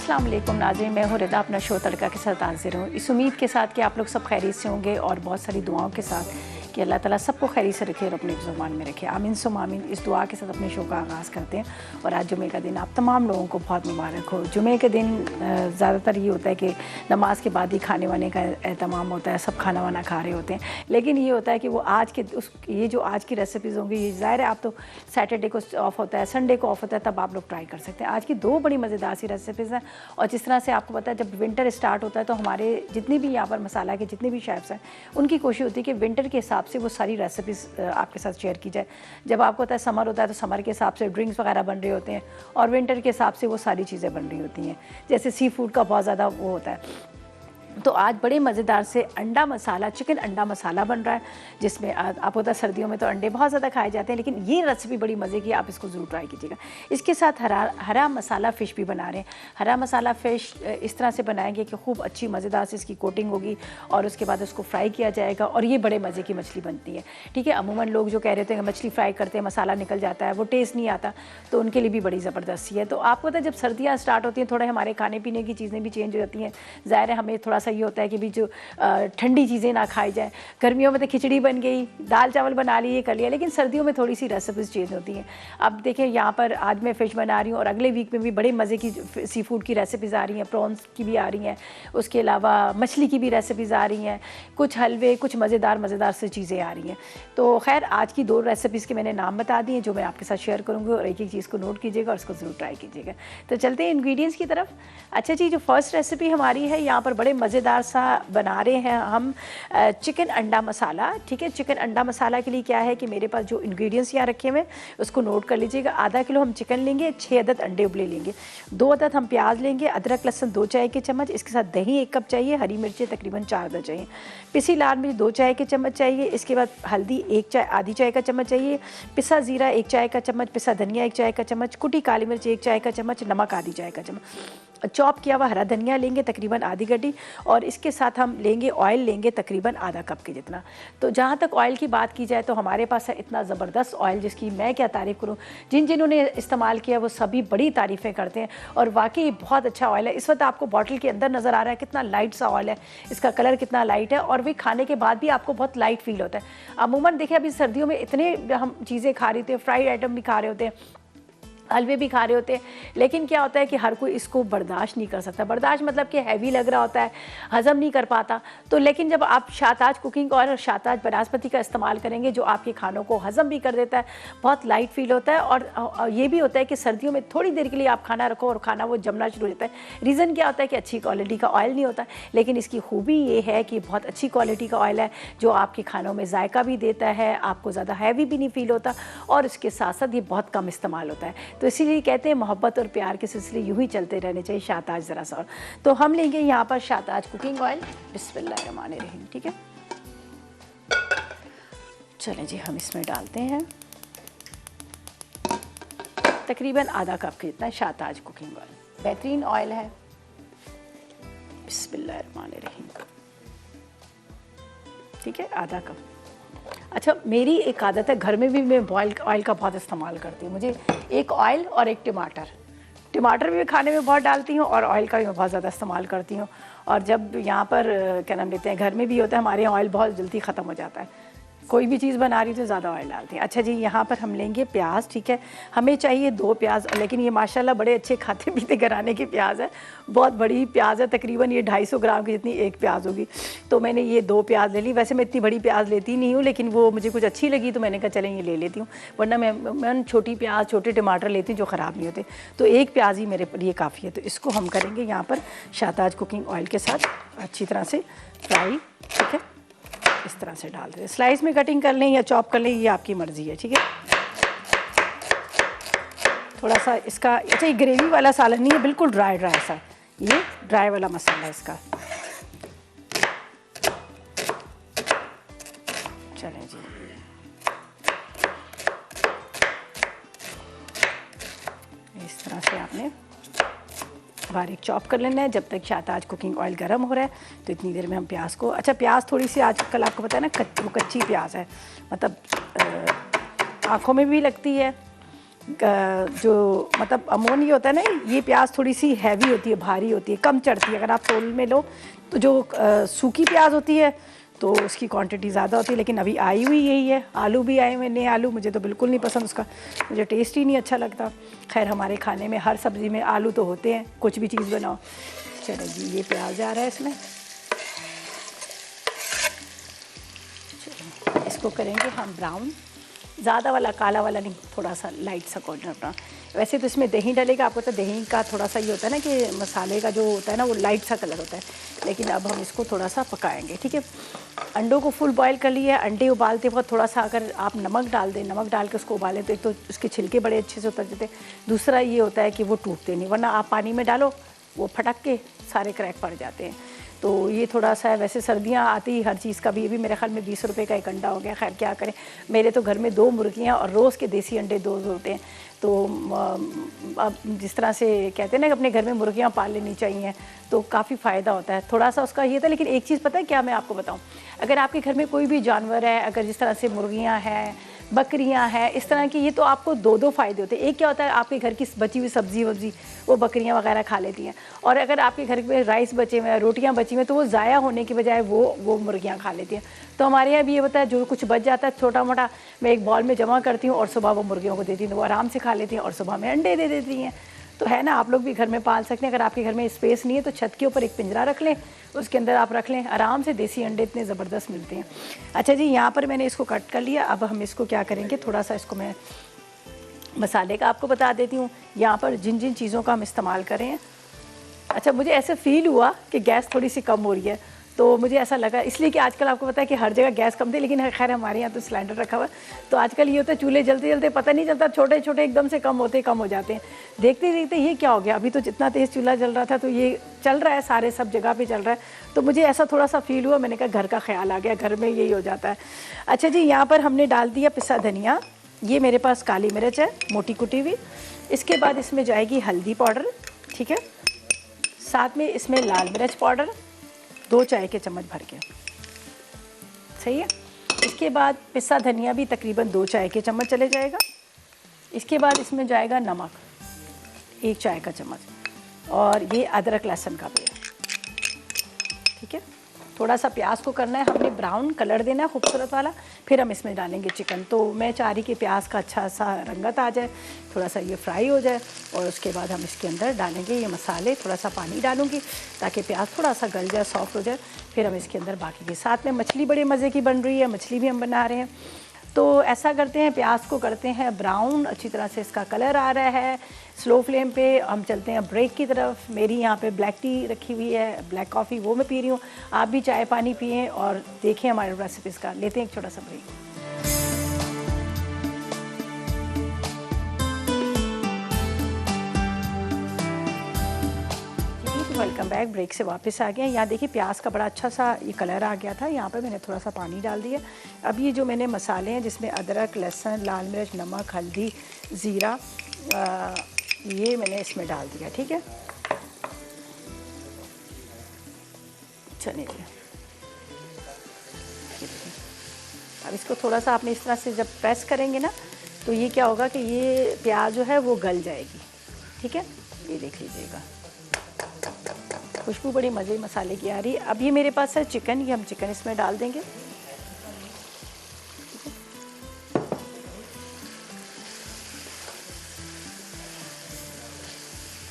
अस्सलाम वालेकुम नाज़रीन, मैं हूँ रिदा, अपना शो तड़का के साथ हाजिर हूँ। इस उम्मीद के साथ कि आप लोग सब खैरियत से होंगे और बहुत सारी दुआओं के साथ कि अल्लाह ताला सबको खैरियत से रखे और अपने ज़ुबान में रखे। आमीन सुम आमीन। इस दुआ के साथ अपने शो का आगाज़ करते हैं। और आज जुमे का दिन आप तमाम लोगों को बहुत मुबारक हो। जुमे के दिन ज़्यादातर ये होता है कि नमाज के बाद ही खाने वाने का एहतमाम होता है, सब खाना वाना खा रहे होते हैं। लेकिन ये होता है कि वो आज के ये जो आज की रेसिपीज़ होंगी, ये ज़ाहिर है आप तो सैटरडे को ऑफ होता है, संडे को ऑफ होता है, तब आप लोग ट्राई कर सकते हैं। आज की दो बड़ी मज़ेदार सी रेसिपीज़ हैं। और जिस तरह से आपको पता है जब विंटर स्टार्ट होता है तो हमारे जितने भी यहाँ पर मसाला के जितने भी शेफ़्स हैं उनकी कोशिश होती है कि विंटर के हिसाब से वो सारी रेसिपीज़ आपके साथ शेयर की जाए। जब आपको पता है समर होता है तो समर के हिसाब से ड्रिंक्स वगैरह बन रहे होते हैं और विंटर के हिसाब से वो सारी चीज़ें बन रही होती हैं। जैसे सी फूड का बहुत ज़्यादा वो होता है। तो आज बड़े मज़ेदार से अंडा मसाला, चिकन अंडा मसाला बन रहा है, जिसमें आपको पता है सर्दियों में तो अंडे बहुत ज़्यादा खाए जाते हैं, लेकिन ये रेसिपी बड़ी मज़े की, आप इसको ज़रूर ट्राई कीजिएगा। इसके साथ हरा मसाला फ़िश भी बना रहे हैं। हरा मसाला फ़िश इस तरह से बनाएंगे कि खूब अच्छी मज़ेदार से इसकी कोटिंग होगी और उसके बाद उसको फ्राई किया जाएगा और ये बड़े मज़े की मछली बनती है। ठीक है, अमूमन लोग जो कह रहे थे कि मछली फ्राई करते हैं मसाला निकल जाता है, वो टेस्ट नहीं आता, तो उनके लिए भी बड़ी ज़बरदस्ती है। तो आपको पता है जब सर्दियाँ स्टार्ट होती हैं थोड़े हमारे खाने पीने की चीज़ें भी चेंज हो जाती हैं। ज़ाहिर है हमें थोड़ा सा ये होता है कि भी जो ठंडी चीज़ें ना खाई जाए। गर्मियों में तो खिचड़ी बन गई, दाल चावल बना लिए, कर लिया, लेकिन सर्दियों में थोड़ी सी रेसिपीज़ चेंज होती हैं। अब देखिए यहाँ पर आज मैं फ़िश बना रही हूँ और अगले वीक में भी बड़े मज़े की सी फूड की रेसिपीज़ आ रही हैं, प्रॉन्स की भी आ रही हैं, उसके अलावा मछली की भी रेसिपीज़ आ रही हैं, कुछ हलवे, कुछ मज़ेदार से चीज़ें आ रही हैं। तो खैर आज की दो रेसिपीज़ के मैंने नाम बता दिए जो मैं आपके साथ शेयर करूँगी और एक एक चीज़ को नोट कीजिएगा और उसको ज़रूर ट्राई कीजिएगा। तो चलते हैं इंग्रेडिएंट्स की तरफ। अच्छा जी, जो फर्स्ट रेसिपी हमारी है यहाँ पर बड़े मज़ेदार सा बना रहे हैं हम चिकन अंडा मसाला। ठीक है, चिकन अंडा मसाला के लिए क्या है कि मेरे पास जो इंग्रेडिएंट्स यहाँ रखे हुए हैं उसको नोट कर लीजिएगा। आधा किलो हम चिकन लेंगे, 6 अदद अंडे उबले लेंगे, 2 अदद हम प्याज लेंगे, अदरक लहसुन 2 चाय के चम्मच, इसके साथ दही 1 कप चाहिए, हरी मिर्चें तकरीबन 4 अदद चाहिए, पिसी लाल मिर्च 2 चाय के चम्मच चाहिए, इसके बाद हल्दी आधी चाय का चम्मच चाहिए, पिसा ज़ीरा 1 चाय का चम्मच, पिसा धनिया 1 चाय का चम्मच, कुटी काली मिर्च 1 चाय का चम्मच, नमक आधी चाय का चम्मच, चॉप किया हुआ हरा धनिया लेंगे तकरीबन आधी गड्डी, और इसके साथ हम लेंगे ऑयल लेंगे तकरीबन आधा कप के जितना। तो जहाँ तक ऑयल की बात की जाए तो हमारे पास है इतना ज़बरदस्त ऑयल जिसकी मैं क्या तारीफ़ करूँ। जिन्होंने इस्तेमाल किया वो सभी बड़ी तारीफ़ें करते हैं और वाकई बहुत अच्छा ऑयल है। इस वक्त आपको बॉटल के अंदर नज़र आ रहा है कितना लाइट सा ऑयल है, इसका कलर कितना लाइट है और वे खाने के बाद भी आपको बहुत लाइट फील होता है। अमूमन देखिए अभी सर्दियों में इतने हम चीज़ें खा रहे थे, फ्राइड आइटम भी खा रहे होते हैं, हलवे भी खा रहे होते हैं, लेकिन क्या होता है कि हर कोई इसको बर्दाश्त नहीं कर सकता। बर्दाश्त मतलब कि हैवी लग रहा होता है, हज़म नहीं कर पाता। तो लेकिन जब आप शाहताज कुकिंग ऑयल और शाहताज बनास्पति का इस्तेमाल करेंगे जो आपके खानों को हज़म भी कर देता है, बहुत लाइट फील होता है और ये भी होता है कि सर्दियों में थोड़ी देर के लिए आप खाना रखो और खाना वो जमना शुरू हो जाता है। रीज़न क्या होता है कि अच्छी क्वालिटी का ऑयल नहीं होता, लेकिन इसकी खूबी ये है कि बहुत अच्छी क्वालिटी का ऑयल है जो आपके खानों में जायका भी देता है, आपको ज़्यादा हैवी भी नहीं फील होता और इसके साथ साथ ये बहुत कम इस्तेमाल होता है। तो इसीलिए कहते हैं मोहब्बत और प्यार के सिलसिले यूं ही चलते रहने चाहिए। शाहताज ज़रा सा और तो हम लेंगे यहाँ पर शाहताज कुकिंग ऑयल, बिस्मिल्लाहिर्रहमानिर्रहीम। ठीक है, चलें जी हम इसमें डालते हैं तकरीबन आधा कप के जितना शाहताज कुकिंग ऑयल। बेहतरीन ऑयल है, बिस्मिल्लाहिर्रहमानिर्रहीम। ठीक है, आधा कप। अच्छा, मेरी एक आदत है घर में भी मैं बॉयल ऑयल का बहुत इस्तेमाल करती हूँ। मुझे एक ऑयल और एक टमाटर भी खाने में बहुत डालती हूँ और ऑयल का भी मैं बहुत ज़्यादा इस्तेमाल करती हूँ। और जब यहाँ पर क्या नाम लेते हैं घर में भी होता है, हमारे यहाँ ऑयल बहुत जल्दी ख़त्म हो जाता है, कोई भी चीज़ बना रही तो ज़्यादा ऑयल डालते हैं। अच्छा जी, यहाँ पर हम लेंगे प्याज। ठीक है, हमें चाहिए 2 प्याज, लेकिन ये माशाल्लाह बड़े अच्छे खाते पीते घराने की प्याज है, बहुत बड़ी प्याज है, तकरीबन ये 250 ग्राम की जितनी एक प्याज होगी। तो मैंने ये 2 प्याज ले ली। वैसे मैं इतनी बड़ी प्याज लेती नहीं हूँ, लेकिन वो मुझे कुछ अच्छी लगी तो मैंने कहा चलें ये ले लेती हूँ, वरना मैं छोटी प्याज छोटे टमाटर लेती हूँ जो ख़राब नहीं होते। तो एक प्याज ही मेरे लिए काफ़ी है। तो इसको हम करेंगे यहाँ पर शाहताज कुकिंग ऑयल के साथ अच्छी तरह से फ्राई। ठीक है, इस तरह से डाल दें, स्लाइस में कटिंग कर लें या चॉप कर लें, ये आपकी मर्ज़ी है। ठीक है, थोड़ा सा इसका, अच्छा ये ग्रेवी वाला सालन नहीं है, बिल्कुल ड्राई सा, ये ड्राई वाला मसाला है इसका। चलें जी, इस तरह से आपने बारीक चॉप कर लेना है। जब तक शाहताज कुकिंग ऑयल गर्म हो रहा है तो इतनी देर में हम प्याज को, अच्छा प्याज थोड़ी सी आजकल आपको पता है ना वो कच्ची प्याज है, मतलब आँखों में भी लगती है जो मतलब अमूमन ये होता है ना, ये प्याज थोड़ी सी हैवी होती है, भारी होती है, कम चढ़ती है। अगर आप तोल में लो तो जो सूखी प्याज होती है तो उसकी क्वांटिटी ज़्यादा होती है, लेकिन अभी आई हुई यही है। आलू भी आए हुए नए आलू, मुझे तो बिल्कुल नहीं पसंद उसका, मुझे टेस्ट ही नहीं अच्छा लगता। खैर हमारे खाने में हर सब्ज़ी में आलू तो होते हैं, कुछ भी चीज़ बनाओ। चलो जी, ये प्याज आ रहा है इसमें, इसको करेंगे हम ब्राउन, ज़्यादा वाला काला वाला नहीं, थोड़ा सा लाइट सा कॉर्नर अपना। वैसे तो इसमें दही डलेगा, आपको तो दही का थोड़ा सा ये होता है ना कि मसाले का जो होता है ना वो लाइट सा कलर होता है, लेकिन अब हम इसको थोड़ा सा पकाएंगे। ठीक है, अंडों को फुल बॉईल कर लिया है। अंडे उबालते वक्त थोड़ा सा अगर आप नमक डाल दें, नमक डाल के उसको उबालें तो एक तो उसके छिलके बड़े अच्छे से उतर जाते हैं, दूसरा ये होता है कि वो टूटते नहीं, वरना आप पानी में डालो वो फटक के सारे क्रैक पड़ जाते हैं। तो ये थोड़ा सा है। वैसे सर्दियाँ आती ही हर चीज़ का भी, ये भी मेरे ख्याल में 20 रुपये का एक अंडा हो गया। खैर क्या करें, मेरे तो घर में 2 मुर्गियाँ और रोज़ के देसी अंडे 2 होते हैं, तो अब जिस तरह से कहते हैं ना कि अपने घर में मुर्गियाँ पाल लेनी चाहिए, तो काफ़ी फ़ायदा होता है। थोड़ा सा उसका ये था, लेकिन एक चीज़ पता है क्या मैं आपको बताऊँ, अगर आपके घर में कोई भी जानवर है, अगर जिस तरह से मुर्गियाँ हैं, बकरियां हैं, इस तरह की, ये तो आपको 2 फ़ायदे होते हैं। एक क्या होता है, आपके घर की बची हुई सब्ज़ी वब्ज़ी वो बकरियां वगैरह खा लेती हैं, और अगर आपके घर में राइस बचे हुए हैं, रोटियां बची हुई हैं, तो वो ज़ाया होने की बजाय वो मुर्गियां खा लेती हैं। तो हमारे यहाँ भी ये होता है, जो कुछ बच जाता है छोटा मोटा, मैं एक बॉल में जमा करती हूँ और सुबह वो मुर्गियों को देती हूँ, तो वो आराम से खा लेती हैं और सुबह में अंडे दे देती हैं। तो है ना, आप लोग भी घर में पाल सकते हैं। अगर आपके घर में स्पेस नहीं है तो छत के ऊपर एक पिंजरा रख लें, उसके अंदर आप रख लें, आराम से देसी अंडे इतने ज़बरदस्त मिलते हैं। अच्छा जी, यहाँ पर मैंने इसको कट कर लिया। अब हम इसको क्या करेंगे, थोड़ा सा इसको मैं मसाले का आपको बता देती हूँ, यहाँ पर जिन जिन चीज़ों का हम इस्तेमाल करें। अच्छा, मुझे ऐसे फ़ील हुआ कि गैस थोड़ी सी कम हो रही है, तो मुझे ऐसा लगा, इसलिए कि आजकल आपको पता है कि हर जगह गैस कम थी, लेकिन खैर हमारे यहाँ तो सिलेंडर रखा हुआ है, तो आजकल ये होता है चूल्हे जलते जलते पता नहीं चलता, छोटे छोटे एकदम से कम हो जाते हैं। देखते देखते ये क्या हो गया, अभी तो जितना तेज़ चूल्हा जल रहा था, तो ये चल रहा है सारे सब जगह पे चल रहा है, तो मुझे ऐसा थोड़ा सा फील हुआ। मैंने कहा घर का ख्याल आ गया, घर में यही हो जाता है। अच्छा जी, यहाँ पर हमने डाल दिया पिसा धनिया, ये मेरे पास काली मिर्च है मोटी कुटी हुई। इसके बाद इसमें जाएगी हल्दी पाउडर, ठीक है, साथ में इसमें लाल मिर्च पाउडर 2 चाय के चम्मच भर के, सही है। इसके बाद पिसा धनिया भी तकरीबन 2 चाय के चम्मच चले जाएगा। इसके बाद इसमें जाएगा नमक 1 चाय का चम्मच, और ये अदरक लहसुन का पेस्ट, ठीक है। थोड़ा सा प्याज को करना है हमने ब्राउन कलर देना है खूबसूरत वाला, फिर हम इसमें डालेंगे चिकन। तो मैं चाह रही कि प्याज का अच्छा सा रंगत आ जाए, थोड़ा सा ये फ्राई हो जाए, और उसके बाद हम इसके अंदर डालेंगे ये मसाले। थोड़ा सा पानी डालूंगी ताकि प्याज थोड़ा सा गल जाए, सॉफ्ट हो जाए, फिर हम इसके अंदर बाकी के साथ में मछली बड़े मज़े की बन रही है, मछली भी हम बना रहे हैं। तो ऐसा करते हैं, प्याज को करते हैं ब्राउन, अच्छी तरह से इसका कलर आ रहा है, स्लो फ्लेम पे हम चलते हैं ब्रेक की तरफ। मेरी यहाँ पे ब्लैक टी रखी हुई है, ब्लैक कॉफ़ी, वो मैं पी रही हूँ। आप भी चाय पानी पिएं और देखें हमारे रेसिपीज़ का। लेते हैं एक छोटा सा ब्रेक। वेलकम बैक, ब्रेक से वापस आ गए। यहाँ देखिए प्याज का बड़ा अच्छा सा ये कलर आ गया था। यहाँ पे मैंने थोड़ा सा पानी डाल दिया। अब ये जो मैंने मसाले हैं जिसमें अदरक, लहसुन, लाल मिर्च, नमक, हल्दी, ज़ीरा, ये मैंने इसमें डाल दिया, ठीक है। चलिए अब इसको थोड़ा सा आपने इस तरह से जब प्रेस करेंगे ना, तो ये क्या होगा कि ये प्याज जो है वो गल जाएगी, ठीक है। ये देख लीजिएगा, खुशबू बड़ी मज़े मसाले की आ रही है। अब ये मेरे पास है चिकन, ये हम चिकन इसमें डाल देंगे।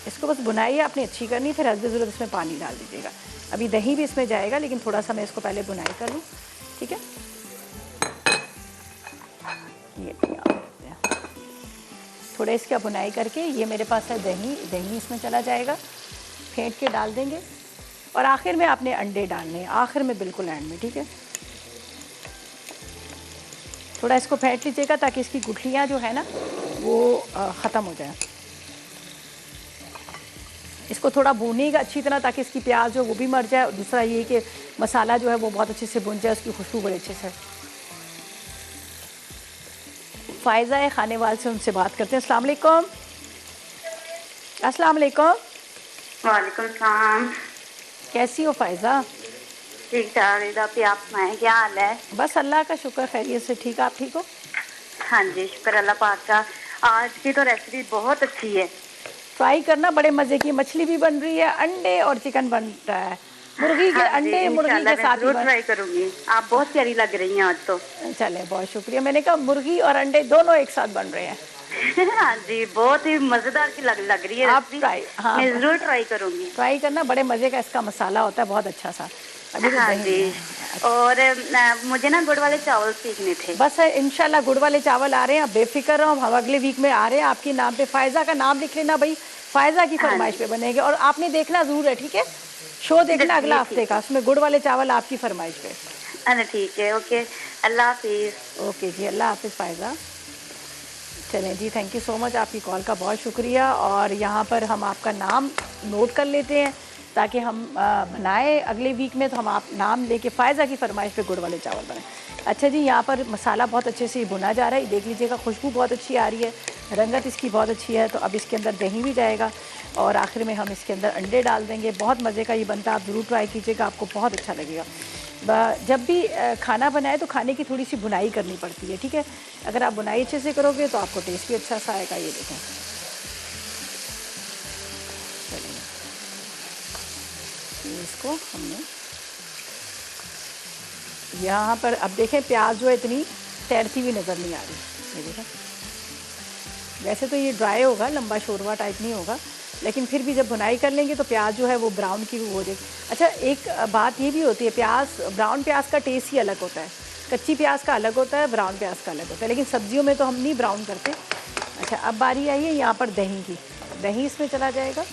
इसको बस बुनाई आपने अच्छी करनी, फिर हल्दी ज़रूरत इसमें पानी डाल दीजिएगा। अभी दही भी इसमें जाएगा, लेकिन थोड़ा सा मैं इसको पहले बुनाई कर लूँ, ठीक है। ये थोड़ा इसका बुनाई करके, ये मेरे पास है दही, दही इसमें चला जाएगा, फेंट के डाल देंगे। और आखिर में आपने अंडे डालने हैं, आखिर में बिल्कुल एंड में, ठीक है। थोड़ा इसको फेंट लीजिएगा ताकि इसकी गुठलियाँ जो है ना वो ख़त्म हो जाए। इसको थोड़ा भूनिएगा अच्छी तरह ताकि इसकी प्याज जो वो भी मर जाए, और दूसरा ये कि मसाला जो है वो बहुत अच्छे से भुन जाए, उसकी खुशबू बड़े अच्छे से। फ़ायज़ा है खाने वाले से, उनसे बात करते हैं। अस्सलाम वालेकुम। अस्सलाम वालेकुम। वालेकुम सलाम। कैसी हो फ़ायज़ा? ठीक ठाक, आप सुनाएं क्या हाल है? बस अल्लाह का शुक्र, खैरियत से ठीक। आप ठीक हो? हाँ जी, शुक्र अल्लाह पाक का। आज की तो रेसिपी बहुत अच्छी है। ट्राई करना, बड़े मज़े की। मछली भी बन रही है, अंडे और चिकन बन रहा है। मुर्गी के हाँ जी, अंडे मुर्गी इंशाल्लाह के मैं साथ ही जरूर बन। ट्राई करूंगी। आप बहुत प्यारी लग रही हैं आज तो। चले, बहुत शुक्रिया। मैंने कहा मुर्गी और अंडे दोनों एक साथ बन रहे हैं। हाँ जी, बहुत ही मजेदार की लग रही है आप रेसिपी। ट्राई, हाँ, मैं जरूर ट्राई करूंगी। ट्राई करना, बड़े मज़े का इसका मसाला होता है, बहुत अच्छा सा। अभी तो हाँ दही जी। है। और मुझे ना गुड़ वाले चावल सीखने थे। बस इंशाल्लाह गुड़ वाले चावल आ रहे हैं, आप बेफिक्र रहो, हम अगले वीक में आ रहे हैं आपके नाम पे। फ़ायज़ा का नाम लिख लेना भाई, फ़ायज़ा की हाँ फरमाइश जी। पे बनेंगे। और आपने देखना ज़रूर है, ठीक है? शो देखना जी अगला हफ्ते ठीक का, है। उसमें गुड़ वाले चावल आपकी फरमाइश पे। अरे ठीक है, ओके। अल्लाह हाफिज। ओके जी, अल्लाह हाफिज़ फ़ायज़ा। चलें जी, थैंक यू सो मच, आपकी कॉल का बहुत शुक्रिया। और यहाँ पर हम आपका नाम नोट कर लेते हैं ताकि हम बनाए अगले वीक में, तो हम आप नाम लेके फ़ायज़ा की फरमाइश पे गुड़ वाले चावल बनाए। अच्छा जी, यहाँ पर मसाला बहुत अच्छे से भुना जा रहा है, देख लीजिएगा, खुशबू बहुत अच्छी आ रही है, रंगत इसकी बहुत अच्छी है। तो अब इसके अंदर दही भी जाएगा और आखिर में हम इसके अंदर अंडे डाल देंगे। बहुत मज़े का ये बनता है, आप ज़रूर ट्राई कीजिएगा, आपको बहुत अच्छा लगेगा। जब भी खाना बनाए तो खाने की थोड़ी सी बुनाई करनी पड़ती है, ठीक है? अगर आप बुनाई अच्छे से करोगे तो आपको टेस्ट भी अच्छा सा आएगा। ये देखें, चलिए, इसको हमने यहाँ पर, अब देखें प्याज जो है इतनी तैरती हुई नज़र नहीं आ रही। ये देखें, वैसे तो ये ड्राई होगा, लंबा शोरवा टाइप नहीं होगा, लेकिन फिर भी जब बुनाई कर लेंगे तो प्याज जो है वो ब्राउन की हो जाएगी। अच्छा, एक बात ये भी होती है, प्याज, ब्राउन प्याज का टेस्ट ही अलग होता है। कच्ची प्याज का अलग होता है, ब्राउन प्याज का अलग होता है, लेकिन सब्जियों में तो हम नहीं ब्राउन करते। अच्छा, अब बारी आई है यहाँ पर दही की। दही इसमें चला जाएगा।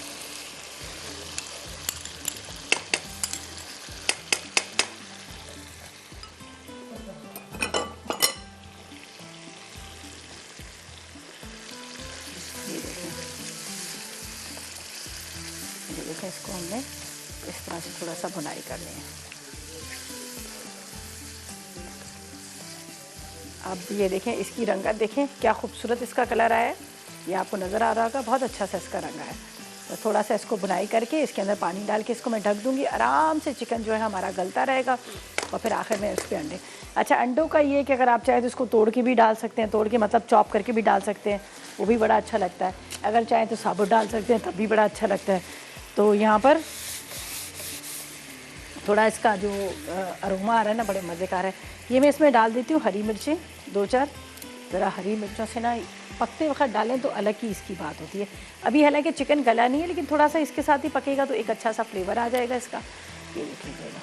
ये देखें, इसको हमने इस तरह से थोड़ा सा भुनाई करनी है। अब ये देखें, इसकी रंगत देखें, क्या खूबसूरत इसका कलर आया है। ये आपको नज़र आ रहा होगा, बहुत अच्छा सा इसका रंग आया। तो थोड़ा सा इसको भुनाई करके इसके अंदर पानी डाल के इसको मैं ढक दूँगी। आराम से चिकन जो है हमारा गलता रहेगा और फिर आखिर में उस पर अंडे। अच्छा, अंडों का ये कि अगर आप चाहें तो इसको तोड़ के भी डाल सकते हैं, तोड़ के मतलब चॉप करके भी डाल सकते हैं, वो भी बड़ा अच्छा लगता है। अगर चाहें तो साबुत डाल सकते हैं, तब भी बड़ा अच्छा लगता है। तो यहाँ पर थोड़ा इसका जो अरोमा आ रहा है ना, बड़े मज़े का आ रहा है। ये मैं इसमें डाल देती हूँ हरी मिर्चें, 2-4। ज़रा हरी मिर्चों से ना पकते वक्त डालें तो अलग ही इसकी बात होती है। अभी हालांकि चिकन गला नहीं है, लेकिन थोड़ा सा इसके साथ ही पकेगा तो एक अच्छा सा फ्लेवर आ जाएगा इसका। ये देख लीजिएगा।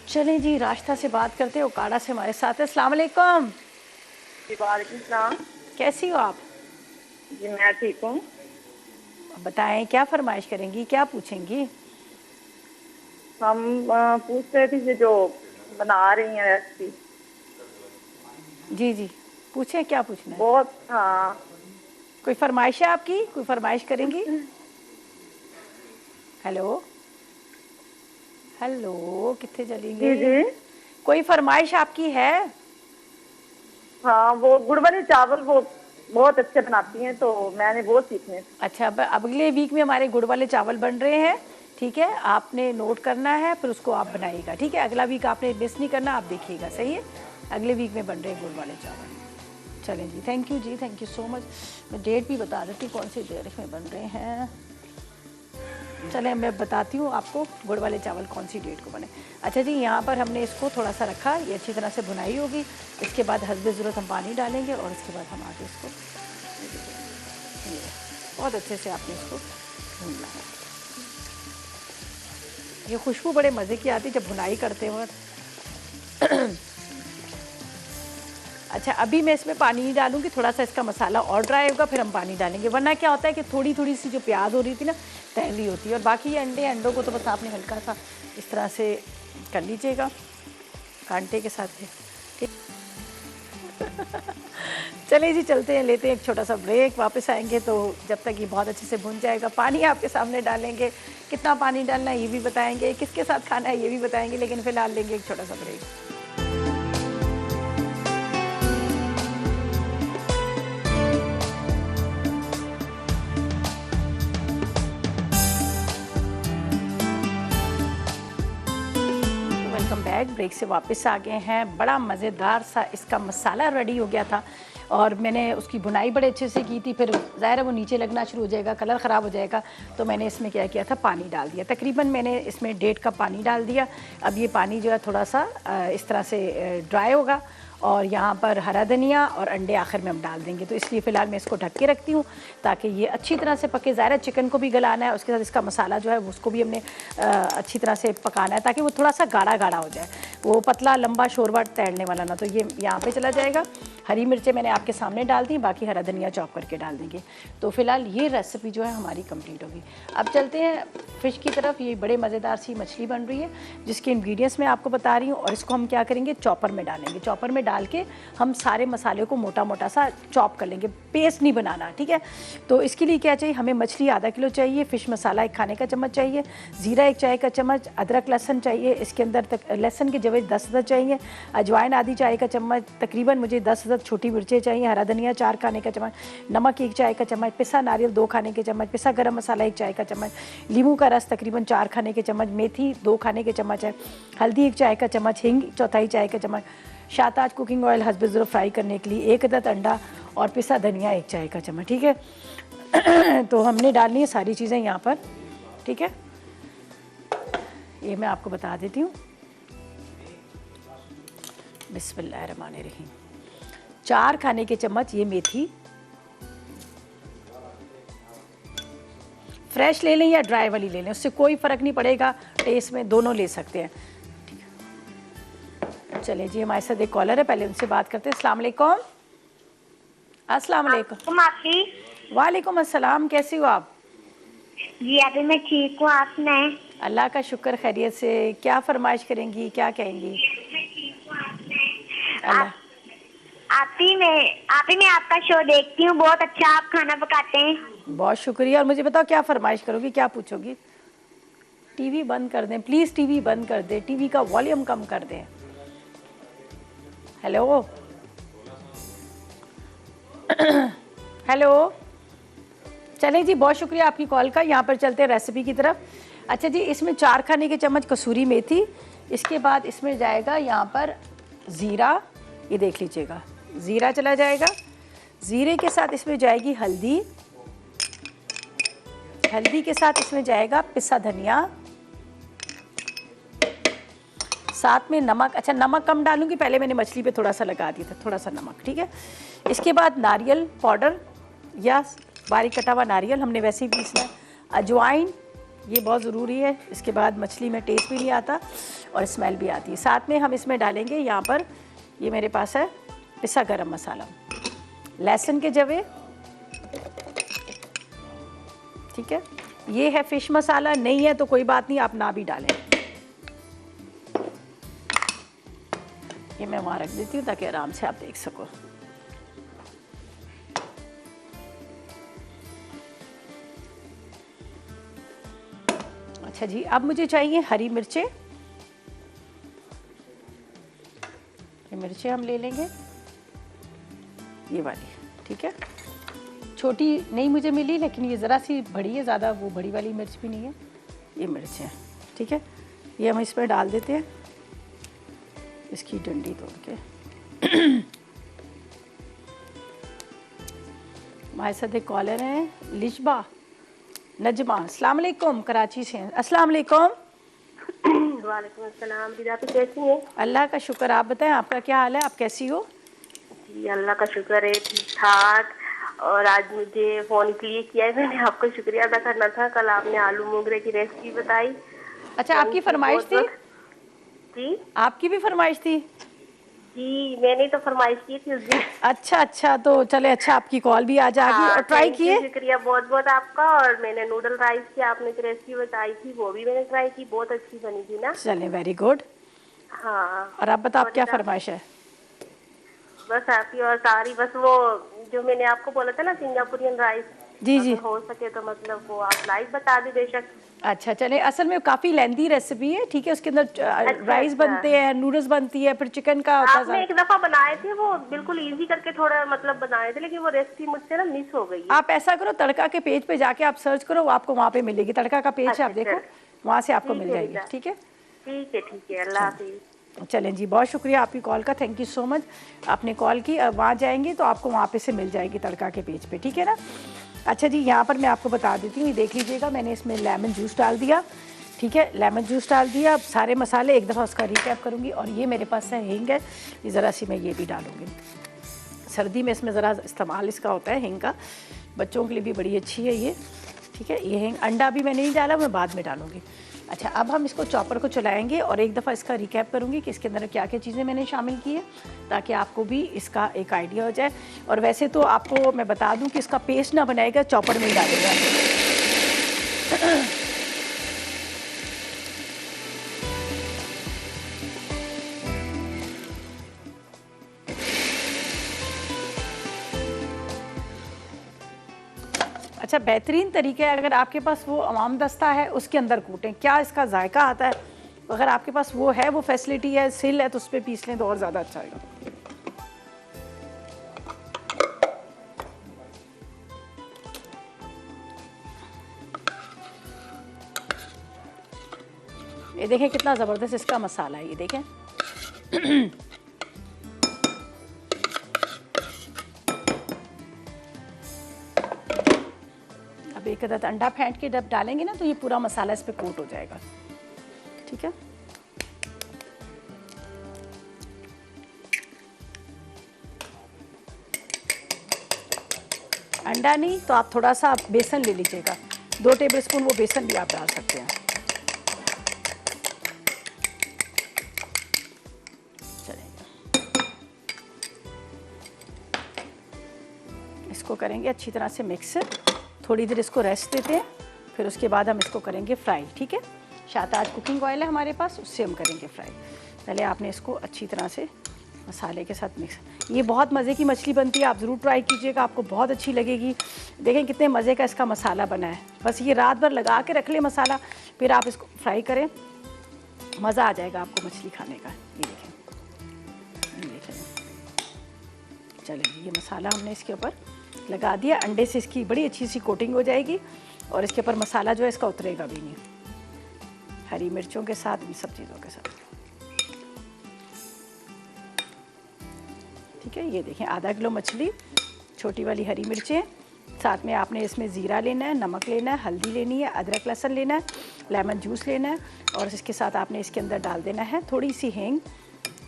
चलें जी, रास्ता से बात करते हैं, उकाड़ा से हमारे साथ है। अस्सलाम वालेकुम। वालेकुम सलाम। कैसी हो आप? जी मैं ठीक हूँ। बताएं, क्या फरमाइश करेंगी, क्या पूछेंगी? हम पूछ रहे थे ये जो बना रही हैं रेसिपी। जी जी, पूछें, क्या पूछना है? बहुत, हाँ। कोई फरमाइश है आपकी? कोई फरमाइश करेंगी? हेलो हेलो, कितने चलेंगे? जी जी। कोई फरमाइश आपकी है? हाँ, वो गुड़ वाले चावल वो बहुत अच्छे बनाती हैं, तो मैंने वो सीखने। अच्छा, अब अगले वीक में हमारे गुड़ वाले चावल बन रहे हैं, ठीक है? आपने नोट करना है, फिर उसको आप बनाइएगा, ठीक है? अगला वीक आपने मिस नहीं करना, आप देखिएगा, सही है? अगले वीक में बन रहे हैं गुड़ वाले चावल। चलें जी, थैंक यू जी, थैंक यू सो मच। मैं डेट भी बता देती हूँ कौन सी तारीख में बन रहे हैं। चलें, मैं बताती हूँ आपको गुड़ वाले चावल कौन सी डेट को बने। अच्छा जी, यहाँ पर हमने इसको थोड़ा सा रखा, ये अच्छी तरह से भुनाई होगी। इसके बाद हस्बे ज़रूरत हम पानी डालेंगे और इसके बाद हम आगे इसको बहुत अच्छे से आपने इसको भूनना है। ये खुशबू बड़े मज़े की आती है जब भुनाई करते वक्त। अच्छा, अभी मैं इसमें पानी नहीं डालूंगी, थोड़ा सा इसका मसाला और ड्राई होगा, फिर हम पानी डालेंगे। वरना क्या होता है कि थोड़ी थोड़ी सी जो प्याज हो रही थी ना, तैली होती है। और बाकी ये अंडों को तो बस आपने हल्का सा इस तरह से कर लीजिएगा कांटे के साथ ही, ठीक। चलिए जी, चलते हैं, लेते हैं एक छोटा सा ब्रेक। वापस आएंगे तो जब तक ये बहुत अच्छे से भुन जाएगा, पानी आपके सामने डालेंगे। कितना पानी डालना है ये भी बताएंगे, किसके साथ खाना है ये भी बताएंगे, लेकिन फ़िलहाल लेंगे एक छोटा सा break. Welcome back. Back. Break से वापस आ गए हैं। बड़ा मज़ेदार सा इसका मसाला रेडी हो गया था और मैंने उसकी बुनाई बड़े अच्छे से की थी। फिर ज़ाहिर है वो नीचे लगना शुरू हो जाएगा, कलर ख़राब हो जाएगा, तो मैंने इसमें क्या किया था, पानी डाल दिया। तकरीबन मैंने इसमें 1.5 कप पानी डाल दिया। अब ये पानी जो है थोड़ा सा इस तरह से ड्राई होगा और यहाँ पर हरा धनिया और अंडे आखिर में हम डाल देंगे। तो इसलिए फ़िलहाल मैं इसको ढक के रखती हूँ ताकि ये अच्छी तरह से पके। ज़ाहिर है चिकन को भी गलाना है, उसके साथ इसका मसाला जो है उसको भी हमने अच्छी तरह से पकाना है ताकि वो थोड़ा सा गाढ़ा गाढ़ा हो जाए, वो पतला लंबा शोरबा तैरने वाला ना। तो ये यहाँ पे चला जाएगा। हरी मिर्चें मैंने आपके सामने डाल दी, बाकी हरा धनिया चॉप करके डाल देंगे। तो फ़िलहाल ये रेसिपी जो है हमारी कंप्लीट होगी। अब चलते हैं फ़िश की तरफ। ये बड़े मज़ेदार सी मछली बन रही है जिसके इंग्रेडिएंट्स मैं आपको बता रही हूँ और इसको हम क्या करेंगे, चॉपर में डालेंगे। चॉपर में डाल के हम सारे मसाले को मोटा मोटा सा चॉप कर लेंगे, पेस्ट नहीं बनाना, ठीक है। तो इसके लिए क्या चाहिए, हमें मछली आधा किलो चाहिए, फ़िश मसाला 1 खाने का चम्मच चाहिए, ज़ीरा 1 चाय का चम्मच, अदरक लहसुन चाहिए, इसके अंदर तक लहसुन के जवे 10 अदद चाहिए, अजवाइन आधी चाय का चम्मच, तकरीबन मुझे 10 अदद छोटी मिर्चें चाहिए, हरा धनिया 4 खाने का चम्मच, नमक 1 चाय का चम्मच, पिसा नारियल 2 खाने के चम्मच, पिसा गरम मसाला 1 चाय का चम्मच, नींबू का रस तकरीबन 4 खाने के चम्मच, मेथी 2 खाने के चम्मच है, हल्दी 1 चाय का चम्मच, हींग 1/4 चाय का चम्मच, शाताज कुकिंग ऑयल हस्ब ज़रूरत फ्राई करने के लिए 1 अदद अंडा और पिसा धनिया 1 चाय का चम्मच, ठीक है। तो हमने डालनी है सारी चीज़ें यहाँ पर, ठीक है। ये मैं आपको बता देती हूँ। बिस्मिल्लाहिर्रहमानिर्रहीम। 4 खाने के चम्मच ये मेथी, फ्रेश ले लें या ड्राई वाली ले लें, उससे कोई फ़र्क नहीं पड़ेगा टेस्ट में, दोनों ले सकते हैं। चलिए जी, हमारे साथ एक कॉलर है, पहले उनसे बात करते हैं। अस्सलाम वालेकुम। अस्सलाम वालेकुम। वालेकुम अस्सलाम, कैसी हो आप? जी अभी मैं ठीक हूँ, आप सुनाएं? अल्लाह का शुक्र, खैरियत से। क्या फरमाइश करेंगी, क्या कहेंगी? अल्लाह आप ही में आपका शो देखती हूँ, बहुत अच्छा आप खाना पकाते हैं। बहुत शुक्रिया। और मुझे बताओ क्या फरमाइश करोगी, क्या पूछोगी? टीवी बंद कर दें प्लीज़, टीवी बंद कर दें, टीवी का वॉल्यूम कम कर दें। Hello hello. चलें जी, बहुत शुक्रिया आपकी कॉल का। यहाँ पर चलते हैं रेसिपी की तरफ। अच्छा जी, इसमें 4 खाने के चम्मच कसूरी मेथी, इसके बाद इसमें जाएगा यहाँ पर ज़ीरा, ये देख लीजिएगा, ज़ीरा चला जाएगा। ज़ीरे के साथ इसमें जाएगी हल्दी, हल्दी के साथ इसमें जाएगा पिसा धनिया, साथ में नमक। अच्छा, नमक कम डालूंगी, पहले मैंने मछली पे थोड़ा सा लगा दिया था, थोड़ा सा नमक, ठीक है। इसके बाद नारियल पाउडर या बारीक कटा हुआ नारियल, हमने वैसे ही पीसना है। अजवाइन, ये बहुत ज़रूरी है, इसके बाद मछली में टेस्ट भी नहीं आता और स्मेल भी आती है। साथ में हम इसमें डालेंगे यहाँ पर, ये मेरे पास है पिसा गरम मसाला, लहसुन के जवे, ठीक है। ये है फ़िश मसाला, नहीं है तो कोई बात नहीं, आप ना भी डालें। ये मैं वहाँ रख देती हूँ ताकि आराम से आप देख सको। अच्छा जी, अब मुझे चाहिए हरी मिर्चें। ये मिर्चें हम ले लेंगे, ये वाली, ठीक है। छोटी नहीं मुझे मिली, लेकिन ये ज़रा सी बड़ी है, ज़्यादा वो बड़ी वाली मिर्च भी नहीं है। ये मिर्चें, ठीक है, ये हम इसमें डाल देते हैं, इसकी डंडी तोड़ के। हमारे साथ एक कॉलर हैं, लिशबा नजमा, अस्सलाम वालेकुम, कराची से। अस्सलाम वालेकुम। वालेकुम अस्सलाम। दीदी आप कैसी हैं? अल्लाह का शुक्र, आप बताएं आपका क्या हाल है, आप कैसी हो? जी अल्लाह का शुक्र है, ठीक ठाक। और आज मुझे फ़ोन इसलिए किया है, मैंने आपको शुक्रिया अदा करना था। कल आपने आलू मोगरे की रेसिपी बताई। अच्छा, आपकी फरमाइश थी? जी आपकी भी फरमाइश थी? जी, मैंने तो फरमाइश की थी उस दिन। अच्छा, तो चले, अच्छा आपकी कॉल भी आ जाएगी। और ट्राई किए? शुक्रिया बहुत बहुत आपका। और मैंने नूडल राइस की आपने जो रेसिपी बताई थी वो भी मैंने ट्राई की, बहुत अच्छी बनी थी ना। चले, वेरी गुड। हाँ, और आप बताओ, आप क्या फरमाइश है? बस आपकी और सारी, बस वो जो मैंने आपको बोला था ना सिंगापुरियन राइस, जी हो सके तो मतलब वो आप लाइव बता दी बेशक। अच्छा, चले, असल में काफ़ी लेंथी रेसिपी है, ठीक है। उसके अंदर राइस बनते हैं, नूडल्स बनती है, फिर चिकन का होता है। आपने एक दफा बनाए थे वो बिल्कुल इजी करके, थोड़ा मतलब बनाए थे, लेकिन वो रेसिपी मुझसे ना मिस हो गई है। आप ऐसा करो, तड़का के पेज पे जाके आप सर्च करो, वो आपको वहाँ पे मिलेगी। तड़का का पेज है, आप देखो, वहाँ से आपको मिल जाएगी, ठीक है। ठीक है, अल्लाह हाफिज़। चलें जी, बहुत शुक्रिया आपकी कॉल का, थैंक यू सो मच। आपने कॉल की, अब वहाँ जाएंगे तो आपको वहाँ पे से मिल जाएगी तड़का के पेज पे, ठीक है ना। अच्छा जी, यहाँ पर मैं आपको बता देती हूँ, ये देख लीजिएगा, मैंने इसमें लेमन जूस डाल दिया, ठीक है, लेमन जूस डाल दिया। अब सारे मसाले एक दफ़ा उसका रिकैप करूँगी। और ये मेरे पास है हींग है, ये ज़रा सी मैं ये भी डालूँगी। सर्दी में इसमें ज़रा इस्तेमाल इसका होता है हींग का, बच्चों के लिए भी बड़ी अच्छी है ये, ठीक है। ये हींग, अंडा भी मैंने नहीं डाला, मैं बाद में डालूँगी। अच्छा, अब हम इसको चॉपर को चलाएंगे और एक दफ़ा इसका रिकैप करूँगी कि इसके अंदर क्या क्या चीज़ें मैंने शामिल की है, ताकि आपको भी इसका एक आइडिया हो जाए। और वैसे तो आपको मैं बता दूँ कि इसका पेस्ट ना बनाएगा, चॉपर में ही डालेगा। अच्छा, बेहतरीन तरीका है, अगर आपके पास वो अवाम दस्ता है उसके अंदर कूटें, क्या इसका जायका आता है। अगर आपके पास वो है, वो फैसिलिटी है, सिल है, तो उस पर पीस लें तो और ज़्यादा अच्छा होगा। ये देखें कितना ज़बरदस्त इसका मसाला है, ये देखें। अब एक अदद अंडा फेंट के जब डालेंगे ना, तो ये पूरा मसाला इस पे कोट हो जाएगा, ठीक है। अंडा नहीं तो आप थोड़ा सा बेसन ले लीजिएगा, 2 टेबलस्पून वो बेसन भी आप डाल सकते हैं। चलेगा, इसको करेंगे अच्छी तरह से मिक्स, थोड़ी देर इसको रेस्ट देते हैं, फिर उसके बाद हम इसको करेंगे फ्राई, ठीक है। शाताज कुकिंग ऑयल है हमारे पास, उससे हम करेंगे फ्राई। पहले आपने इसको अच्छी तरह से मसाले के साथ मिक्स, ये बहुत मज़े की मछली बनती है, आप ज़रूर ट्राई कीजिएगा, आपको बहुत अच्छी लगेगी। देखें कितने मज़े का इसका मसाला बना है, बस ये रात भर लगा के रख लें मसाला, फिर आप इसको फ्राई करें, मज़ा आ जाएगा आपको मछली खाने का। ये देखें, ये देखें। चलिए, ये मसाला हमने इसके ऊपर लगा दिया, अंडे से इसकी बड़ी अच्छी सी कोटिंग हो जाएगी और इसके ऊपर मसाला जो है इसका उतरेगा भी नहीं, हरी मिर्चों के साथ, इन सब चीज़ों के साथ, ठीक है। ये देखें, आधा किलो मछली, छोटी वाली हरी मिर्चें, साथ में आपने इसमें ज़ीरा लेना है, नमक लेना है, हल्दी लेनी है, अदरक लहसुन लेना है, लेमन जूस लेना है, और इसके साथ आपने इसके अंदर डाल देना है थोड़ी सी हींग।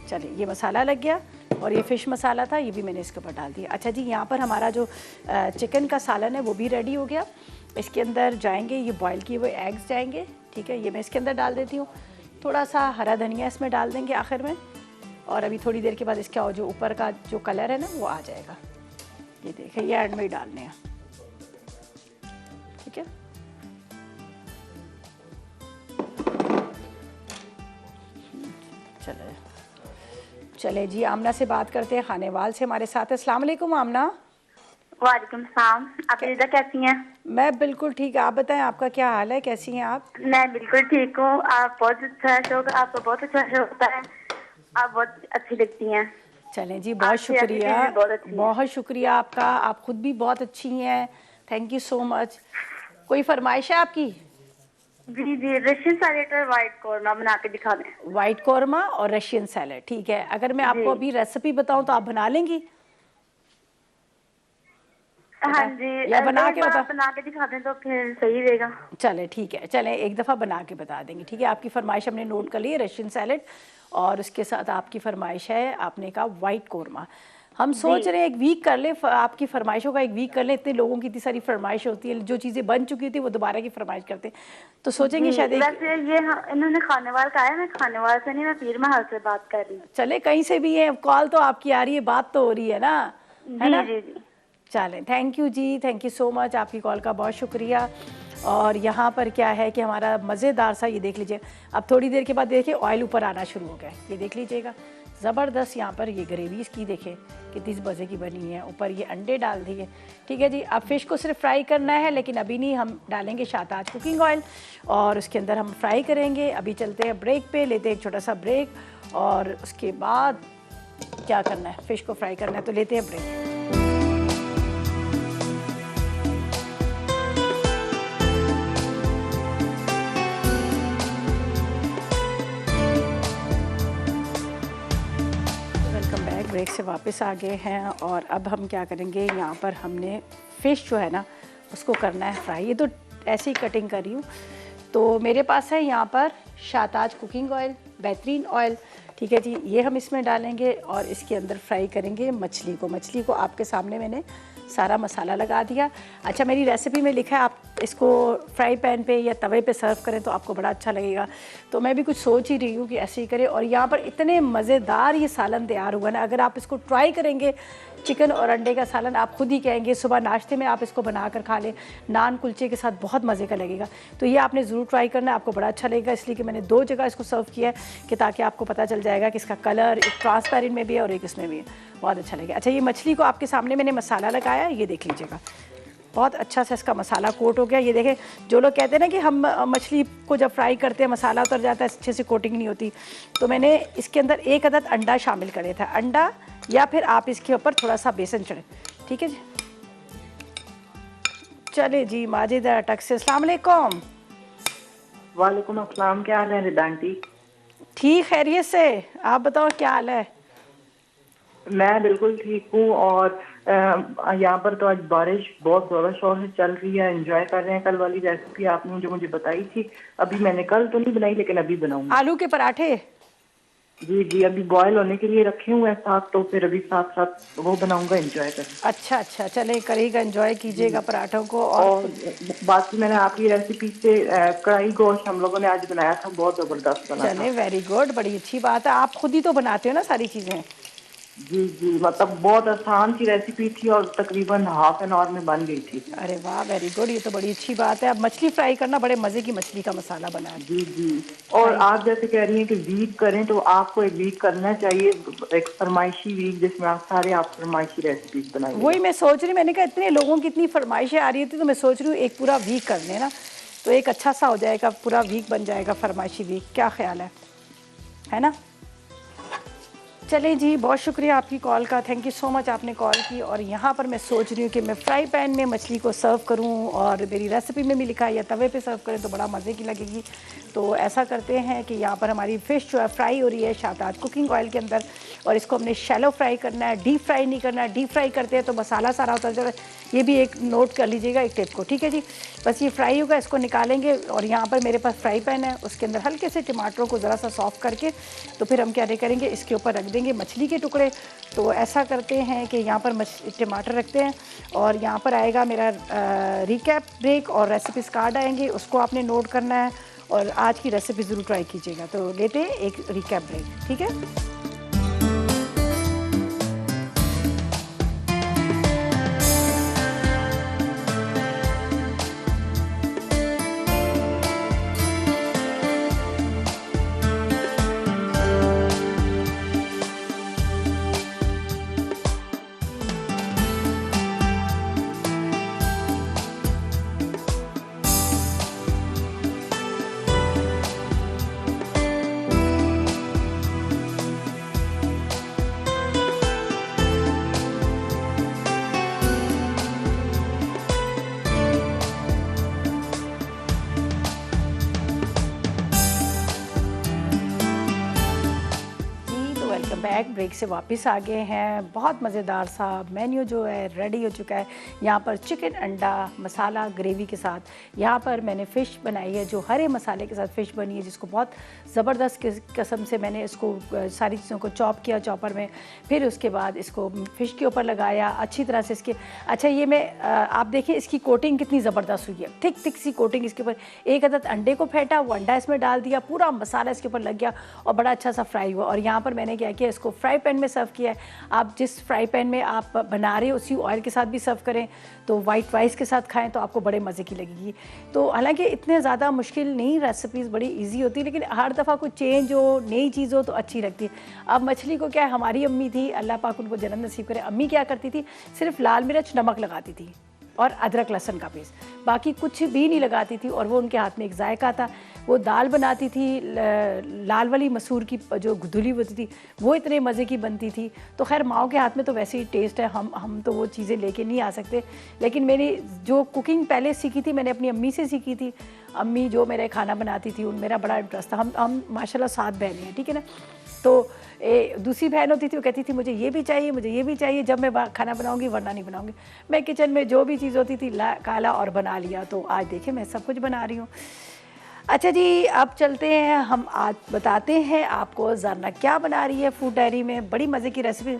चलिए, ये मसाला लग गया, और ये फ़िश मसाला था, ये भी मैंने इसके ऊपर डाल दिया। अच्छा जी, यहाँ पर हमारा जो चिकन का सालन है वो भी रेडी हो गया। इसके अंदर जाएंगे ये बॉयल किए हुए एग्स जाएंगे, ठीक है, ये मैं इसके अंदर डाल देती हूँ। थोड़ा सा हरा धनिया इसमें डाल देंगे आखिर में, और अभी थोड़ी देर के बाद इसका जो ऊपर का जो कलर है ना वो आ जाएगा। ये देखें, ये एंड में ही डालने हैं, ठीक है। चले जी, आमना से बात करते हैं, खानेवाल से हमारे साथ है। अस्सलाम वालेकुम आमना। वालेकुम सलाम। आप रीदा कैसी हैं? मैं बिल्कुल ठीक है, आप बताएं आपका क्या हाल है, कैसी हैं आप? मैं बिल्कुल ठीक हूँ। आप बहुत अच्छा शो, आपका बहुत अच्छा शो होता है, आप बहुत अच्छी लगती हैं। चलें जी, बहुत शुक्रिया, बहुत शुक्रिया आपका, आप खुद भी बहुत अच्छी हैं, थैंक यू सो मच। कोई फरमाइश है आपकी? जी जी, रशियन सैलेड और वाइट कौरमा बना के दिखा दें। वाइट कौरमा और रशियन सैलेड, ठीक है। अगर मैं आपको अभी रेसिपी बताऊं तो आप बना लेंगी? हाँ जी, या बना के बना के दिखा दें तो फिर सही रहेगा। चले ठीक है, चले एक दफ़ा बना के बता देंगे, ठीक है। आपकी फरमाइश हमने नोट कर ली है, रशियन सैलेड, और उसके साथ आपकी फरमाइश है, आपने कहा वाइट कौरमा। हम सोच रहे हैं एक वीक कर ले, आपकी फरमाइशों का एक वीक कर ले, इतने लोगों की इतनी सारी फरमाइश होती है, जो चीज़ें बन चुकी थी वो दोबारा की फरमाइश करते हैं, तो सोचेंगे शायद वैसे ये इन्होंने खानेवाल का है, मैं खानेवाल से नहीं, मैं पीर महल से बात कर रही हूँ। चले कहीं से भी है, कॉल तो आपकी आ रही है, बात तो हो रही है ना, है ना? जी जी, चलें, थैंक यू जी, थैंक यू सो मच, आपकी कॉल का बहुत शुक्रिया। और यहाँ पर क्या है कि हमारा मज़ेदार सा, ये देख लीजिए, अब थोड़ी देर के बाद देखिए ऑयल ऊपर आना शुरू हो गया, ये देख लीजिएगा, ज़बरदस्त। यहाँ पर ये ग्रेवी इसकी देखें कितनी मज़े की बनी है, ऊपर ये अंडे डाल दिए, ठीक है जी। अब फ़िश को सिर्फ फ्राई करना है, लेकिन अभी नहीं, हम डालेंगे शाताज कुकिंग ऑयल और उसके अंदर हम फ्राई करेंगे। अभी चलते हैं ब्रेक पे, लेते हैं एक छोटा सा ब्रेक, और उसके बाद क्या करना है, फ़िश को फ्राई करना है, तो लेते हैं ब्रेक। से वापस आ गए हैं और अब हम क्या करेंगे, यहाँ पर हमने फ़िश जो है ना उसको करना है फ्राई। ये तो ऐसे ही कटिंग कर रही हूँ। तो मेरे पास है यहाँ पर शाहताज कुकिंग ऑयल, बेहतरीन ऑयल, ठीक है जी। ये हम इसमें डालेंगे और इसके अंदर फ्राई करेंगे मछली को। मछली को आपके सामने मैंने सारा मसाला लगा दिया। अच्छा, मेरी रेसिपी में लिखा है आप इसको फ्राई पैन पे या तवे पे सर्व करें तो आपको बड़ा अच्छा लगेगा। तो मैं भी कुछ सोच ही रही हूँ कि ऐसे ही करें। और यहाँ पर इतने मज़ेदार ये सालन तैयार हुआ ना, अगर आप इसको ट्राई करेंगे, चिकन और अंडे का सालन, आप खुद ही कहेंगे सुबह नाश्ते में आप इसको बना कर खा लें, नान कुलचे के साथ बहुत मज़े का लगेगा। तो ये आपने ज़रूर ट्राई करना है, आपको बड़ा अच्छा लगेगा। इसलिए कि मैंने 2 जगह इसको सर्व किया है कि ताकि आपको पता चल जाएगा कि इसका कलर एक ट्रांसपेरेंट में भी है और एक इसमें भी है, बहुत अच्छा लगेगा। अच्छा, ये मछली को आपके सामने मैंने मसाला लगाया, ये देख लीजिएगा, बहुत अच्छा सा इसका मसाला कोट हो गया। ये देखें, जो लोग कहते हैं ना कि हम मछली को जब फ्राई करते हैं मसाला उतर जाता है, अच्छे से कोटिंग नहीं होती, तो मैंने इसके अंदर 1 अदद अंडा शामिल करे था। अंडा या फिर आप इसके ऊपर थोड़ा सा बेसन चढ़े, ठीक है जी। चले जी, माजिद अटक से अस्सलाम वालेकुम। वालेकुम अस्सलाम, क्या हाल है रिदा आंटी? ठीक, खैरियत से, आप बताओ क्या हाल है? मैं बिल्कुल ठीक हूँ। और यहाँ पर तो आज बारिश बहुत ज़्यादा शोर से चल रही है, एंजॉय कर रहे हैं। कल वाली रेसिपी आपने जो मुझे बताई थी, अभी मैंने कल तो नहीं बनाई लेकिन अभी बनाऊंगी। आलू के पराठे? जी जी, अभी बॉयल होने के लिए रखे हुए हैं साथ, तो फिर अभी साथ साथ वो बनाऊंगा, एंजॉय करें। अच्छा अच्छा, चले करिएगा, एंजॉय कीजिएगा पराठों को। और बाकी मैंने आपकी रेसिपी से कढ़ाई गोश्त हम लोगों ने आज बनाया था, बहुत ज़बरदस्त बना था। चले, वेरी गुड, बड़ी अच्छी बात है। आप खुद ही तो बनाते हो ना सारी चीज़ें? जी जी, मतलब बहुत आसान सी रेसिपी थी और तकरीबन हाफ एन आवर में बन गई थी। अरे वाह, वेरी गुड, ये तो बड़ी अच्छी बात है। अब मछली फ्राई करना, बड़े मज़े की मछली का मसाला बना है। जी जी। और आप जैसे कह रही हैं कि वीक करें, तो आपको एक वीक करना चाहिए, एक फरमाइशी वीक, जिसमें आप फरमाइशी रेसिपीज बनाइए। वही मैं सोच रही, मैंने कहा इतने लोगों की इतनी फरमाइशें आ रही थी, तो मैं सोच रही हूँ एक पूरा वीक कर लें ना, तो एक अच्छा सा हो जाएगा, पूरा वीक बन जाएगा फरमाइशी वीक। क्या ख्याल है ना? चलें जी, बहुत शुक्रिया आपकी कॉल का, थैंक यू सो मच, आपने कॉल की। और यहाँ पर मैं सोच रही हूँ कि मैं फ्राई पैन में मछली को सर्व करूँ, और मेरी रेसिपी में भी लिखा है या तवे पे सर्व करें तो बड़ा मज़े की लगेगी। तो ऐसा करते हैं कि यहाँ पर हमारी फ़िश जो है फ्राई हो रही है शाहताज कुकिंग ऑयल के अंदर, और इसको हमने शैलो फ्राई करना है, डीप फ्राई नहीं करना है। डीप फ्राई करते हैं तो मसाला सारा उतर जाता है, ये भी एक नोट कर लीजिएगा, एक टिप को, ठीक है जी। बस ये फ्राई होगा, इसको निकालेंगे। और यहाँ पर मेरे पास फ्राई पैन है, उसके अंदर हल्के से टमाटरों को ज़रा सा सॉफ्ट करके, तो फिर हम क्या करेंगे, इसके ऊपर रख देंगे मछली के टुकड़े। तो ऐसा करते हैं कि यहाँ पर टमाटर रखते हैं, और यहाँ पर आएगा मेरा रिकैप ब्रेक, और रेसिपीज कार्ड आएंगे, उसको आपने नोट करना है और आज की रेसिपी ज़रूर ट्राई कीजिएगा। तो लेते हैं एक रिकैप ब्रेक, ठीक है। बैक ब्रेक से वापस आ गए हैं। बहुत मज़ेदार सा मेन्यू जो है रेडी हो चुका है। यहाँ पर चिकन अंडा मसाला ग्रेवी के साथ, यहाँ पर मैंने फ़िश बनाई है जो हरे मसाले के साथ फ़िश बनी है, जिसको बहुत ज़बरदस्त किस्म से मैंने इसको सारी चीज़ों को चॉप किया चॉपर में, फिर उसके बाद इसको फ़िश के ऊपर लगाया अच्छी तरह से इसके। अच्छा, ये मैं आप देखिए इसकी कोटिंग कितनी ज़बरदस्त हुई है, थिक थिक सी कोटिंग इसके ऊपर। एक अदद अंडे को फेंटा, वो अंडा इसमें डाल दिया, पूरा मसाला इसके ऊपर लग गया और बड़ा अच्छा सा फ्राई हुआ। और यहाँ पर मैंने क्या किया, इसको फ्राई पैन में सर्व किया है। आप जिस फ्राई पैन में आप बना रहे हो उसी ऑयल के साथ भी सर्व करें, तो वाइट राइस के साथ खाएं तो आपको बड़े मज़े की लगेगी। तो हालांकि इतने ज़्यादा मुश्किल नहीं, रेसिपीज़ बड़ी इजी होती है, लेकिन हर दफ़ा कुछ चेंज हो, नई चीज़ हो तो अच्छी लगती है। अब मछली को क्या है, हमारी अम्मी थी, अल्लाह पाक उनको जन्नत नसीब करे, अम्मी क्या करती थी, सिर्फ लाल मिर्च नमक लगाती थी और अदरक लहसुन का पेस्ट, बाकी कुछ भी नहीं लगाती थी। और वो उनके हाथ में एक जायका था। वो दाल बनाती थी लाल वाली मसूर की, जो धुली होती थी, वो इतने मज़े की बनती थी। तो खैर माओ के हाथ में तो वैसे ही टेस्ट है, हम तो वो चीज़ें लेके नहीं आ सकते। लेकिन मेरी जो कुकिंग पहले सीखी थी मैंने अपनी अम्मी से सीखी थी। अम्मी जो मेरे खाना बनाती थी, मेरा बड़ा इंटरेस्ट था। हम माशाल्लाह 7 बहनें हैं, ठीक है ना। तो दूसरी बहन होती थी, वो कहती थी मुझे ये भी चाहिए, मुझे ये भी चाहिए, जब मैं खाना बनाऊंगी वरना नहीं बनाऊंगी। मैं किचन में जो भी चीज़ होती थी काला और बना लिया। तो आज देखिए मैं सब कुछ बना रही हूँ। अच्छा जी, अब चलते हैं, हम आज बताते हैं आपको ज़रना क्या बना रही है फूड डायरी में। बड़ी मज़े की रेसिपी,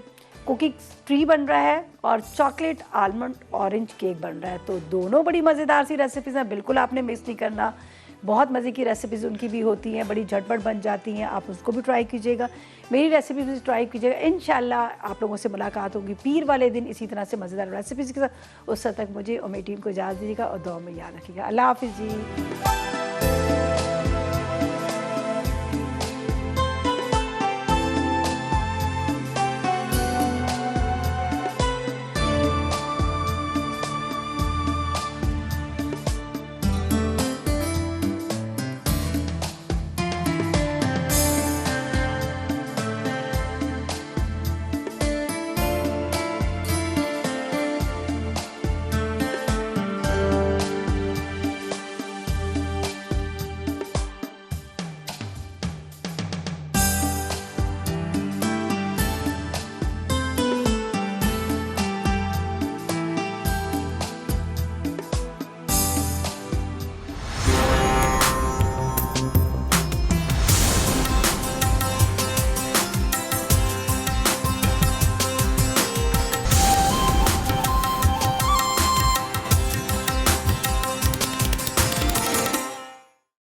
कुकिंग ट्री बन रहा है और चॉकलेट आलमंड ऑरेंज केक बन रहा है। तो दोनों बड़ी मज़ेदार सी रेसिपीज़ हैं, बिल्कुल आपने मिस नहीं करना। बहुत मज़े की रेसिपीज़ उनकी भी होती हैं, बड़ी झटपट बन जाती हैं। आप उसको भी ट्राई कीजिएगा, मेरी रेसिपी भी ट्राई कीजिएगा। इंशाल्लाह आप लोगों से मुलाकात होगी पीर वाले दिन इसी तरह से मज़ेदार रेसिपीज़ के साथ। उस तक मुझे और मेरी टीम को इजाज़त दीजिएगा और दुआ में याद रखिएगा। अल्लाह हाफ़िज़ जी।